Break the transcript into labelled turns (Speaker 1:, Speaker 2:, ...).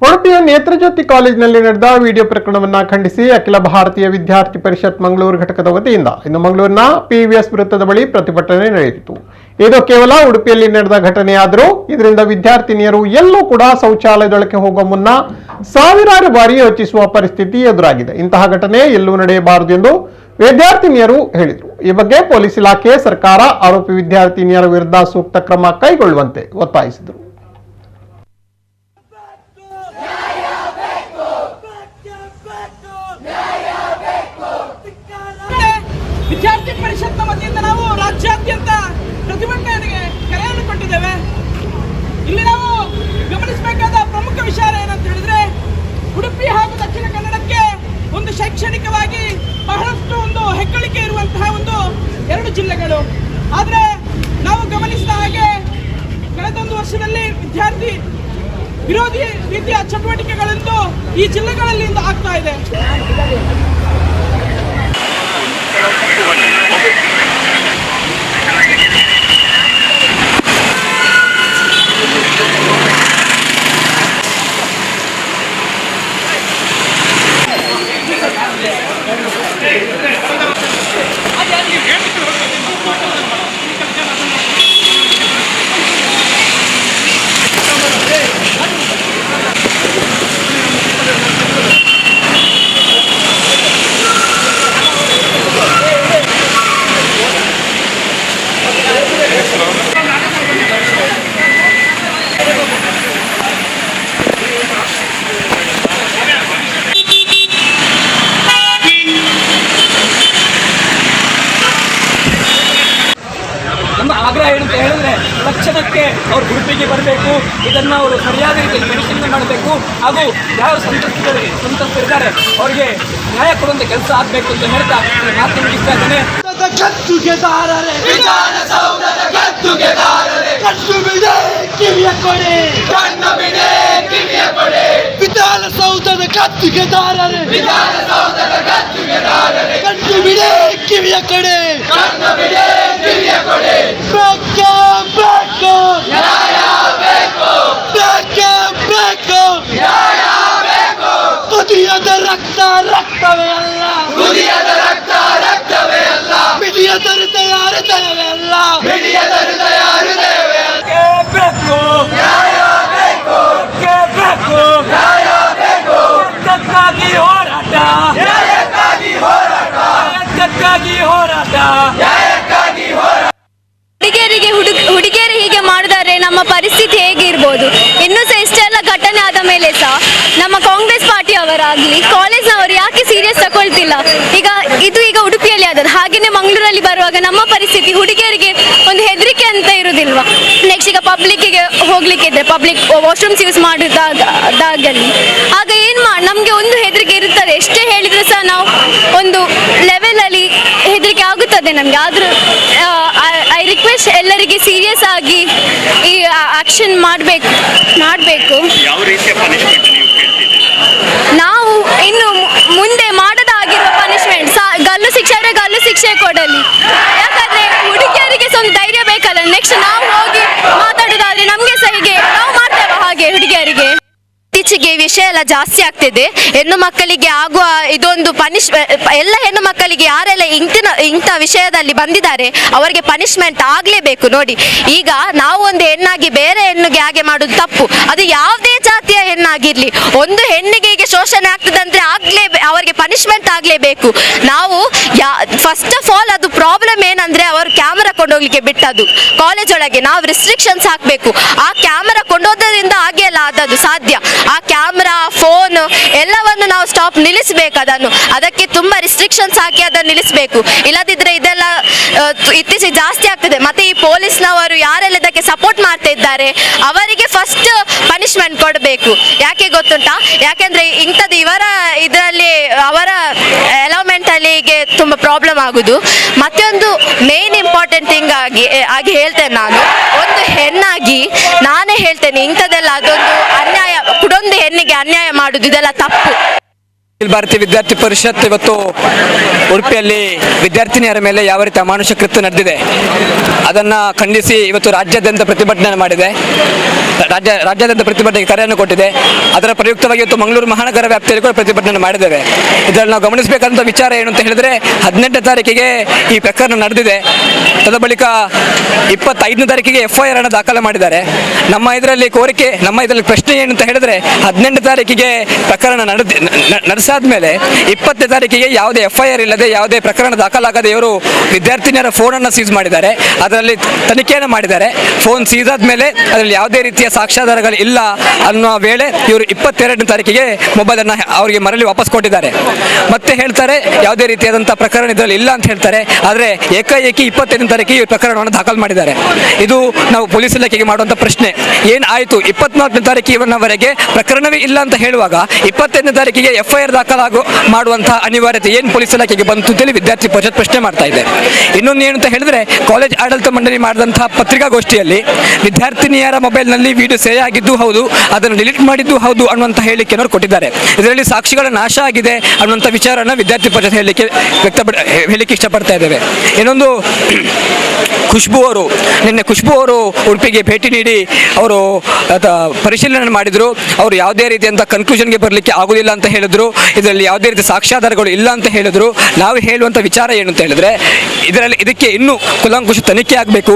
Speaker 1: ಉಡುಪಿಯ ನೇತ್ರಜ್ಯೋತಿ ಕಾಲೇಜಿನಲ್ಲಿ ನಡೆದ ವಿಡಿಯೋ ಪ್ರಕರಣವನ್ನು ಖಂಡಿಸಿ ಅಖಿಲ ಭಾರತೀಯ ವಿದ್ಯಾರ್ಥಿ ಪರಿಷತ್ ಮಂಗಳೂರು ಘಟಕದ ವತಿಯಿಂದ ಇಂದು ಮಂಗಳೂರಿನ ಪಿವಿಎಸ್ ವೃತ್ತದ ಬಳಿ ಪ್ರತಿಭಟನೆ ನಡೆಯಿತು. ಇದು ಕೇವಲ ಉಡುಪಿಯಲ್ಲಿ ನಡೆದ ಘಟನೆಯಾದರೂ ಇದರಿಂದ ವಿದ್ಯಾರ್ಥಿನಿಯರು ಎಲ್ಲೂ ಕೂಡ ಶೌಚಾಲಯದೊಳಕ್ಕೆ ಹೋಗುವ ಮುನ್ನ ಸಾವಿರಾರು ಬಾರಿ ಯೋಚಿಸುವ ಪರಿಸ್ಥಿತಿ ಎದುರಾಗಿದೆ. ಇಂತಹ ಘಟನೆ ಎಲ್ಲೂ ನಡೆಯಬಾರದು ಎಂದು ವಿದ್ಯಾರ್ಥಿನಿಯರು ಹೇಳಿದರು. ಈ ಬಗ್ಗೆ ಪೊಲೀಸ್ ಇಲಾಖೆ ಸರ್ಕಾರ ಆರೋಪಿ ವಿದ್ಯಾರ್ಥಿನಿಯರ ವಿರುದ್ಧ ಸೂಕ್ತ ಕ್ರಮ ಕೈಗೊಳ್ಳುವಂತೆ ಒತ್ತಾಯಿಸಿದರು.
Speaker 2: ವಿದ್ಯಾರ್ಥಿ ಪರಿಷತ್ನ ವತಿಯಿಂದ ನಾವು ರಾಜ್ಯಾದ್ಯಂತ ಪ್ರತಿಭಟನೆಗೆ ಕರೆಯನ್ನು ಕೊಟ್ಟಿದ್ದೇವೆ. ಇಲ್ಲಿ ನಾವು ಗಮನಿಸಬೇಕಾದ ಪ್ರಮುಖ ವಿಚಾರ ಏನಂತ ಹೇಳಿದ್ರೆ, ಉಡುಪಿ ಹಾಗೂ ದಕ್ಷಿಣ ಕನ್ನಡಕ್ಕೆ ಒಂದು ಶೈಕ್ಷಣಿಕವಾಗಿ ಬಹಳಷ್ಟು ಒಂದು ಹೆಗ್ಗಳಿಕೆ ಇರುವಂತಹ ಎರಡು ಜಿಲ್ಲೆಗಳು. ಆದರೆ ನಾವು ಗಮನಿಸಿದ ಹಾಗೆ ಕಳೆದೊಂದು ವರ್ಷದಲ್ಲಿ ವಿದ್ಯಾರ್ಥಿ ವಿರೋಧಿ ರೀತಿಯ ಚಟುವಟಿಕೆಗಳಂತೂ ಈ ಜಿಲ್ಲೆಗಳಲ್ಲಿ ಆಗ್ತಾ ಇದೆ. ಆಗ್ರಹ ಏನಂತ ಹೇಳಿದ್ರೆ, ತಕ್ಷಣಕ್ಕೆ ಅವ್ರ ಗುಂಪಿಗೆ ಬರಬೇಕು, ಇದನ್ನು ಅವರು ಸರಿಯಾದ ರೀತಿಯಲ್ಲಿ ಪರಿಶೀಲನೆ ಮಾಡಬೇಕು, ಹಾಗೂ ಯಾವ ಸಂತ್ರಸ್ತರಿದ್ದಾರೆ ಅವರಿಗೆ ನ್ಯಾಯ ಕೊಡುವಂತ ಕೆಲಸ ಆಗಬೇಕು ಅಂತ ಹೇಳ್ತಾ ಮಾತು ಮುಗಿಸ್ತಾ ಇದ್ದೇನೆ.
Speaker 3: ವಿಧಾನಸೌಧದ ಗದ್ದುಗೆದಾರರೇ, ಕಣ್ಣು ಬಿಡೆ ಕಿವಿಯ ಕಡೆ, ಬೇಕೇ ಬೇಕು ಬೇಕೇ ಬೇಕು, ಕುದಿಯದ ರಕ್ತ ರಕ್ತವೇ ಅಲ್ಲ, ಮಿಡಿಯದ ಹೃದಯ ಹೃದಯವೇ ಅಲ್ಲ, ಬೇಕು ನ್ಯಾಯಕ್ಕಾಗಿ ಹೋರಾಟ,
Speaker 4: ಹುಡುಗಿಯರು ಹೀಗೆ ಮಾಡಿದರೆ ನಮ್ಮ ಪರಿಸ್ಥಿತಿ ಹೇಗಿರ್ಬೋದು? ಇನ್ನೂ ಸಹ ಇಷ್ಟೆಲ್ಲ ಘಟನೆ ಆದ ಮೇಲೆ ಸಹ ನಮ್ಮ ಕಾಂಗ್ರೆಸ್ ಪಾರ್ಟಿಯವರಾಗಲಿ ಕಾಲೇಜ್ನವರು ಯಾಕೆ ಸೀರಿಯಸ್ ತಗೊಳ್ತಿಲ್ಲ? ಈಗ ಉಡುಪಿಯಲ್ಲಿ ಆದದ್ದು, ಹಾಗೆಯೇ ಮಂಗಳೂರಲ್ಲಿ ಬರುವಾಗ ನಮ್ಮ ಪರಿಸ್ಥಿತಿ ಹುಡುಗಿಯರಿಗೆ ಒಂದು ಹೆದರಿಕೆ ಅಂತ ಇರುವುದಿಲ್ವಾ? ನೆಕ್ಸ್ಟ್ ಈಗ ಪಬ್ಲಿಕ್ಕಿಗೆ ಹೋಗ್ಲಿಕ್ಕೆ ಇದ್ರೆ ಪಬ್ಲಿಕ್ ವಾಶ್ರೂಮ್ಸ್ ಯೂಸ್ ಮಾಡಿದಾಗಲ್ಲಿ ಆಗ ನಮಗೆ ಒಂದು ಹೆದರಿಕೆ ಇರುತ್ತದೆ. ಎಷ್ಟೇ ಹೇಳಿದ್ರು ಸಹ ನಾವು ಒಂದು ಲೆವೆಲಲ್ಲಿ ಹೆದರಿಕೆ ಆಗುತ್ತದೆ ನಮಗೆ. ಆದರೂ ಐ ರಿಕ್ವೆಸ್ಟ್ ಎಲ್ಲರಿಗೆ ಸೀರಿಯಸ್ ಆಗಿ ಈ ಆಕ್ಷನ್ ಮಾಡಬೇಕು. ನಾವು ಇನ್ನು ಮುಂದೆ ಮಾಡದಾಗಿರುವ ಪನಿಷ್ಮೆಂಟ್, ಗಲ್ಲು ಶಿಕ್ಷೆ ಕೊಡಲಿ. ಯಾಕಂದ್ರೆ ಹುಡುಗಿಯರಿಗೆ ಒಂದು ಧೈರ್ಯ ಬೇಕಲ್ಲ. ನೆಕ್ಸ್ಟ್ ನಾವು ಹೋಗಿ ಮಾತಾಡೋದಾದ್ರೆ ನಮ್ಗೆ ಸಹ ಹೀಗೆ ನಾವು ಮಾಡ್ತೇವೆ ಹಾಗೆ ಹುಡುಗಿಯರಿಗೆ. ಇತ್ತೀಚೆಗೆ ವಿಷಯ ಎಲ್ಲ ಜಾಸ್ತಿ ಆಗ್ತಿದೆ. ಹೆಣ್ಣು ಮಕ್ಕಳಿಗೆ ಆಗುವ ಇದೊಂದು ಎಲ್ಲ ಹೆಣ್ಣು ಮಕ್ಕಳಿಗೆ ಯಾರೆಲ್ಲ ಇಂಥ ವಿಷಯದಲ್ಲಿ ಬಂದಿದ್ದಾರೆ ಅವರಿಗೆ ಪನಿಷ್ಮೆಂಟ್ ಆಗ್ಲೇಬೇಕು. ನೋಡಿ, ಈಗ ನಾವು ಒಂದು ಹೆಣ್ಣಾಗಿ ಬೇರೆ ಹೆಣ್ಣಿಗೆ ಹಾಗೆ ಮಾಡುದು ತಪ್ಪು. ಅದು ಯಾವುದೇ ಜಾತಿಯ ಹೆಣ್ಣಾಗಿರ್ಲಿ, ಒಂದು ಹೆಣ್ಣಿಗೆ ಈಗ ಶೋಷಣೆ ಆಗ್ತದೆ ಅಂದ್ರೆ ಅವರಿಗೆ ಪನಿಷ್ಮೆಂಟ್ ಆಗ್ಲೇಬೇಕು. ನಾವು ಫಸ್ಟ್ ಆಫ್ ಆಲ್ ಅದು ಪ್ರಾಬ್ಲಮ್ ಏನಂದ್ರೆ, ಅವರು ಕ್ಯಾಮರಾ ಕೊಂಡೋಗ್ಲಿಕ್ಕೆ ಬಿಟ್ಟದ್ದು ಕಾಲೇಜ್ ಒಳಗೆ ನಾವು ರಿಸ್ಟ್ರಿಕ್ಷನ್ಸ್ ಹಾಕ್ಬೇಕು. ಆ ಕ್ಯಾಮರಾ ಕೊಂಡೋದ್ರಿಂದ ಹಾಗೆ ಎಲ್ಲ ಆದದ್ದು ಸಾಧ್ಯ. ಆ ಕ್ಯಾಮ್ರಾ, ಫೋನ್ ಎಲ್ಲವನ್ನು ನಾವು ನಿಲ್ಲಿಸಬೇಕು. ಅದಕ್ಕೆ ತುಂಬಾ ರಿಸ್ಟ್ರಿಕ್ಷನ್ಸ್ ಹಾಕಿ ಅದನ್ನು ನಿಲ್ಲಿಸಬೇಕು. ಇಲ್ಲದಿದ್ರೆ ಇದೆಲ್ಲ ಇತ್ತೀಚೆಗೆ ಜಾಸ್ತಿ ಆಗ್ತದೆ. ಮತ್ತೆ ಈ ಪೊಲೀಸ್ನವರು ಯಾರೆಲ್ಲ ಇದಕ್ಕೆ ಸಪೋರ್ಟ್ ಮಾಡ್ತಾ ಇದ್ದಾರೆ ಅವರಿಗೆ ಫಸ್ಟ್ ಪನಿಷ್ಮೆಂಟ್ ಕೊಡಬೇಕು. ಯಾಕೆ ಗೊತ್ತುಂಟಾ? ಯಾಕೆಂದ್ರೆ ಇಂಥದ್ದು ಅವರ ಎಲವ್ಮೆಂಟ್ ಅಲ್ಲಿ ತುಂಬಾ ಪ್ರಾಬ್ಲಮ್ ಆಗುದು. ಮತ್ತೆ ಒಂದು ಮೇನ್ ಇಂಪಾರ್ಟೆಂಟ್ ಥಿಂಗ್ ಆಗಿ ಹೇಳ್ತೇನೆ ನಾನು, ಒಂದು ಹೆಣ್ಣಾಗಿ ನಾನೇ ಹೇಳ್ತೇನೆ, ಇಂಥದ್ದೆಲ್ಲ ಅದೊಂದು ಅನ್ಯಾಯ. ಕುಡೊಂದು ಹೆಣ್ಣಿಗೆ ಅನ್ಯಾಯ ಮಾಡುದು ಇದೆಲ್ಲ ತಪ್ಪು.
Speaker 5: ಅಖಿಲ ಭಾರತೀಯ ವಿದ್ಯಾರ್ಥಿ ಪರಿಷತ್ ಇವತ್ತು ಉಡುಪಿಯಲ್ಲಿ ವಿದ್ಯಾರ್ಥಿನಿಯರ ಮೇಲೆ ಯಾವ ರೀತಿ ಅಮಾನುಷ ಕೃತ್ಯ ನಡೆದಿದೆ ಅದನ್ನು ಖಂಡಿಸಿ ಇವತ್ತು ರಾಜ್ಯಾದ್ಯಂತ ಪ್ರತಿಭಟನೆ ಮಾಡಿದೆ. ರಾಜ್ಯಾದ್ಯಂತ ಪ್ರತಿಭಟನೆಗೆ ಕರೆಯನ್ನು ಕೊಟ್ಟಿದೆ. ಅದರ ಪ್ರಯುಕ್ತವಾಗಿ ಇವತ್ತು ಮಂಗಳೂರು ಮಹಾನಗರ ವ್ಯಾಪ್ತಿಯಲ್ಲಿ ಕೂಡ ಪ್ರತಿಭಟನೆ ಮಾಡಿದ್ದೇವೆ. ಇದರಲ್ಲಿ ನಾವು ಗಮನಿಸಬೇಕಾದಂಥ ವಿಚಾರ ಏನು ಅಂತ ಹೇಳಿದ್ರೆ 18ನೇ ತಾರೀಕಿಗೆ ಈ ಪ್ರಕರಣ ನಡೆದಿದೆ. ತದ ಬಳಿಕ 25ನೇ ತಾರೀಕಿಗೆ FIR ಅನ್ನು ದಾಖಲು ಮಾಡಿದ್ದಾರೆ. ನಮ್ಮ ಇದರಲ್ಲಿ ಪ್ರಶ್ನೆ ಏನು ಅಂತ ಹೇಳಿದ್ರೆ 18ನೇ ತಾರೀಕಿಗೆ ಪ್ರಕರಣ ನಡೆಸಾದ್ಮೇಲೆ 20ನೇ ತಾರೀಕಿಗೆ ಯಾವುದೇ FIR ಇಲ್ಲದೆ ಯಾವುದೇ ಪ್ರಕರಣ ದಾಖಲಾಗದೆ ಇವರು ವಿದ್ಯಾರ್ಥಿನಿಯರ ಫೋನನ್ನು ಸೀಸ್ ಮಾಡಿದ್ದಾರೆ. ಅದರಲ್ಲಿ ತನಿಖೆಯನ್ನು ಮಾಡಿದ್ದಾರೆ. ಫೋನ್ ಸೀಸ್ ಆದ್ಮೇಲೆ ಅದರಲ್ಲಿ ಯಾವುದೇ ರೀತಿಯ ಸಾಕ್ಷ್ಯಾಧಾರಗಳು ಇಲ್ಲ ಅನ್ನೋ ವೇಳೆ ಇವರು 22ನೇ ತಾರೀಕಿಗೆ ಮೊಬೈಲನ್ನು ಅವರಿಗೆ ಮರಳಿ ವಾಪಸ್ ಕೊಟ್ಟಿದ್ದಾರೆ. ಮತ್ತೆ ಹೇಳ್ತಾರೆ ಯಾವುದೇ ರೀತಿಯಾದಂಥ ಪ್ರಕರಣ ಇದರಲ್ಲಿ ಇಲ್ಲ ಅಂತ ಹೇಳ್ತಾರೆ. ಆದರೆ ಏಕಾಏಕಿ 25ನೇ ತಾರೀಕಿಗೆ ಈ ಪ್ರಕರಣವನ್ನು ದಾಖಲು ಮಾಡಿದ್ದಾರೆ. ಇದು ನಾವು ಪೊಲೀಸ್ ಇಲಾಖೆಗೆ ಮಾಡುವಂಥ ಪ್ರಶ್ನೆ. ಏನಾಯಿತು 24ನೇ ತಾರೀಕಿನವರೆಗೆ ಪ್ರಕರಣವೇ ಇಲ್ಲ ಅಂತ ಹೇಳುವಾಗ 25ನೇ ತಾರೀಕಿಗೆ FIR ದಾಖಲಾಗು ಮಾಡುವಂಥ ಅನಿವಾರ್ಯತೆ ಏನು ಪೊಲೀಸ್ ಇಲಾಖೆಗೆ ಬಂತು ಅಂತೇಳಿ ವಿದ್ಯಾರ್ಥಿ ಪರಿಷತ್ ಪ್ರಶ್ನೆ ಮಾಡ್ತಾ ಇದೆ. ಇನ್ನೊಂದು ಏನು ಅಂತ ಹೇಳಿದ್ರೆ ಕಾಲೇಜ್ ಆಡಳಿತ ಮಂಡಳಿ ಮಾಡಿದಂತಹ ಪತ್ರಿಕಾಗೋಷ್ಠಿಯಲ್ಲಿ ವಿದ್ಯಾರ್ಥಿನಿಯರ ಮೊಬೈಲ್ನಲ್ಲಿ ವಿಡಿಯೋ ಸೇವ್ ಆಗಿದ್ದು ಹೌದು, ಅದನ್ನು ಡಿಲೀಟ್ ಮಾಡಿದ್ದು ಹೌದು ಅನ್ನುವಂಥ ಹೇಳಿಕೆಯನ್ನು ಕೊಟ್ಟಿದ್ದಾರೆ. ಇದರಲ್ಲಿ ಸಾಕ್ಷಿಗಳ ನಾಶ ಆಗಿದೆ ಅನ್ನುವಂಥ ವಿಚಾರನ ವಿದ್ಯಾರ್ಥಿ ಪರಿಷತ್ ಹೇಳಲಿಕ್ಕೆ ಇಷ್ಟಪಡ್ತಾ ಇದ್ದೇವೆ. ಇನ್ನೊಂದು ನಿನ್ನೆ ಖುಷ್ಬು ಅವರು ಉಡುಪಿಗೆ ಭೇಟಿ ನೀಡಿ ಅವರು ಪರಿಶೀಲನೆ ಮಾಡಿದರು. ಅವರು ಯಾವುದೇ ರೀತಿಯಂಥ ಕನ್ಕ್ಲೂಷನ್ಗೆ ಬರಲಿಕ್ಕೆ ಆಗುವುದಿಲ್ಲ ಅಂತ ಹೇಳಿದ್ರು. ಇದರಲ್ಲಿ ಯಾವುದೇ ರೀತಿ ಸಾಕ್ಷ್ಯಾಧಾರಗಳು ಇಲ್ಲ ಅಂತ ಹೇಳಿದ್ರು. ನಾವು ಹೇಳುವಂಥ ವಿಚಾರ ಏನು ಅಂತ ಹೇಳಿದ್ರೆ ಇದಕ್ಕೆ ಇನ್ನೂ ಕೂಲಂಕುಷ ತನಿಖೆ ಆಗಬೇಕು.